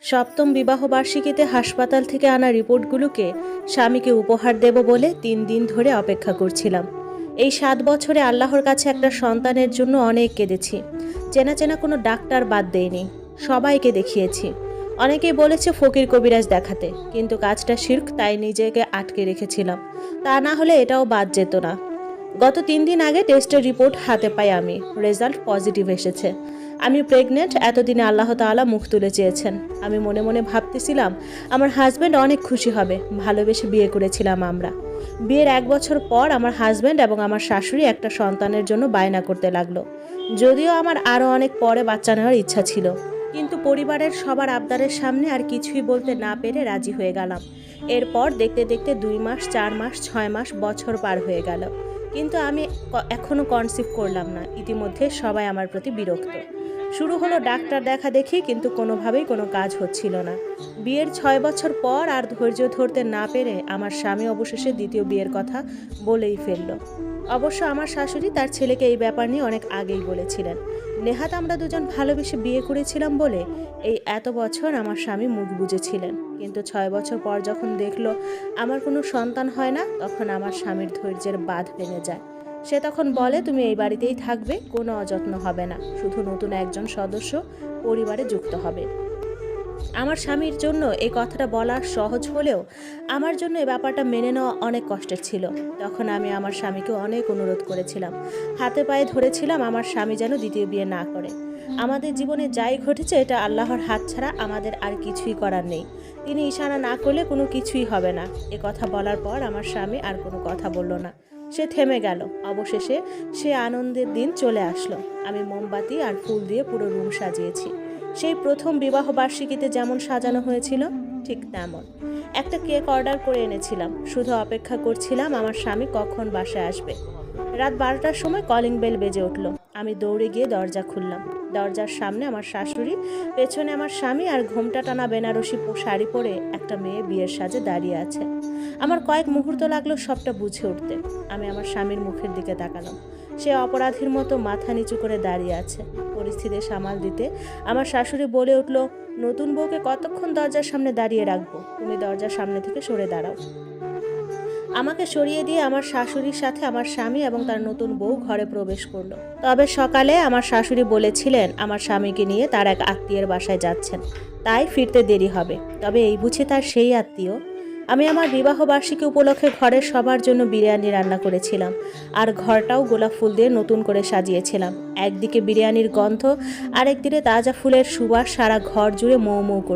সপ্তম বিবাহবার্ষিকীতে হাসপাতাল থেকে আনা রিপোর্টগুলোকে স্বামীকে উপহার দেব বলে 3 দিন ধরে অপেক্ষা করছিলাম। এই 7 বছরে আল্লাহর কাছে একটা সন্তানের জন্য অনেক কেঁদেছি। চেনা চেনা কোনো ডাক্তার বাদ দেয়নি, সবাইকে দেখিয়েছি। অনেকেই বলেছে ফকির কবিরাজ দেখাতে, কিন্তু কাজটা শিরক, তাই নিজেকে আটকে রেখেছিলাম। তা না হলে এটাও বাদ যেত না। গত 3 দিন আগে টেস্টের রিপোর্ট হাতে পাই আমি। রেজাল্ট পজিটিভ এসেছে। আমি প্রেগনেন্ট। এতদিনে আল্লাহ তাআলা মুখ তুলে চেয়েছেন। আমি মনে মনে ভাবতেছিলাম আমার হাজব্যান্ড অনেক খুশি হবে। ভালোবেসে বিয়ে করেছিলাম আমরা। বিয়ের 1 বছর পর আমার হাজব্যান্ড এবং আমার শাশুড়ি একটা সন্তানের জন্য বায়না করতে লাগলো। যদিও আমার আরও অনেক পরে বাচ্চা নেওয়ার ইচ্ছা ছিল, কিন্তু পরিবারের সবার আবদারের সামনে আর কিছুই বলতে না পেরে রাজি হয়ে গেলাম। এরপর দেখতে দেখতে 2 মাস, 4 মাস, 6 মাস, বছর পার হয়ে গেল, কিন্তু আমি এখনও কনসিভ করলাম না। ইতিমধ্যে সবাই আমার প্রতি বিরক্ত। শুরু হলো ডাক্তার দেখা দেখি, কিন্তু কোনোভাবেই কোনো কাজ হচ্ছিল না। বিয়ের 6 বছর পর আর ধৈর্য ধরতে না পেরে আমার স্বামী অবশেষে দ্বিতীয় বিয়ের কথা বলেই ফেলল। অবশ্য আমার শাশুড়ি তার ছেলেকে এই ব্যাপার নিয়ে অনেক আগেই বলেছিলেন। নেহাত আমরা দুজন ভালোবেসে বিয়ে করেছিলাম বলে এই এত বছর আমার স্বামী মুখ বুজেছিলেন, কিন্তু 6 বছর পর যখন দেখলো আমার কোনো সন্তান হয় না, তখন আমার স্বামীর ধৈর্যের বাঁধ ভেঙে যায়। সে তখন বলে, তুমি এই বাড়িতেই থাকবে, কোনো অযত্ন হবে না, শুধু নতুন একজন সদস্য পরিবারে যুক্ত হবে। আমার স্বামীর জন্য এই কথাটা বলা সহজ হলেও আমার জন্য এই ব্যাপারটা মেনে নেওয়া অনেক কষ্টের ছিল। তখন আমি আমার স্বামীকে অনেক অনুরোধ করেছিলাম, হাতে পায়ে ধরেছিলাম আমার স্বামী যেন দ্বিতীয় বিয়ে না করে। আমাদের জীবনে যাই ঘটেছে এটা আল্লাহর হাত ছাড়া আমাদের আর কিছুই করার নেই। তিনি ইশারা না করলে কোনো কিছুই হবে না। এ কথা বলার পর আমার স্বামী আর কোনো কথা বলল না। সে থেমে গেল। অবশেষে সে আনন্দের দিন চলে আসলো। আমি মোমবাতি আর ফুল দিয়ে পুরো রুম সাজিয়েছি। সেই প্রথম বিবাহ বার্ষিকীতে যেমন সাজানো হয়েছিল ঠিক তেমন। একটা কেক অর্ডার করে এনেছিলাম, শুধু অপেক্ষা করছিলাম আমার স্বামী কখন বাসায় আসবে। রাত 12টার সময় কলিং বেল বেজে উঠল। আমি দৌড়ে গিয়ে দরজা খুললাম। দরজার সামনে আমার শাশুড়ি, পেছনে আমার স্বামী, আর ঘোমটা টানা বেনারসি শাড়ি পরে একটা মেয়ে বিয়ের সাজে দাঁড়িয়ে আছে। আমার কয়েক মুহূর্ত লাগলো সবটা বুঝে উঠতে। আমি আমার স্বামীর মুখের দিকে তাকালাম। সে অপরাধীর মতো মাথা নিচু করে দাঁড়িয়ে আছে। পরিস্থিতি সামাল দিতে আমার শাশুড়ি বলে উঠল, নতুন বউকে কতক্ষণ দরজার সামনে দাঁড়িয়ে রাখবো? তুমি দরজার সামনে থেকে সরে দাঁড়াও। আমাকে সরিয়ে দিয়ে আমার শাশুড়ির সাথে আমার স্বামী এবং তার নতুন বউ ঘরে প্রবেশ করলো। তবে সকালে আমার শাশুড়ি বলেছিলেন আমার স্বামীকে নিয়ে তার এক আত্মীয়ের বাসায় যাচ্ছেন, তাই ফিরতে দেরি হবে। তবে এই বুঝে তার সেই আত্মীয়। আমি আমার বিবাহ বার্ষিকী উপলক্ষে ঘরের সবার জন্য বিরিয়ানি রান্না করেছিলাম, আর ঘরটাও গোলাপ ফুল দিয়ে নতুন করে সাজিয়েছিলাম। একদিকে বিরিয়ানির গন্ধ, আরেকদিকে তাজা ফুলের সুবাস সারা ঘর জুড়ে মৌ মৌ করছে।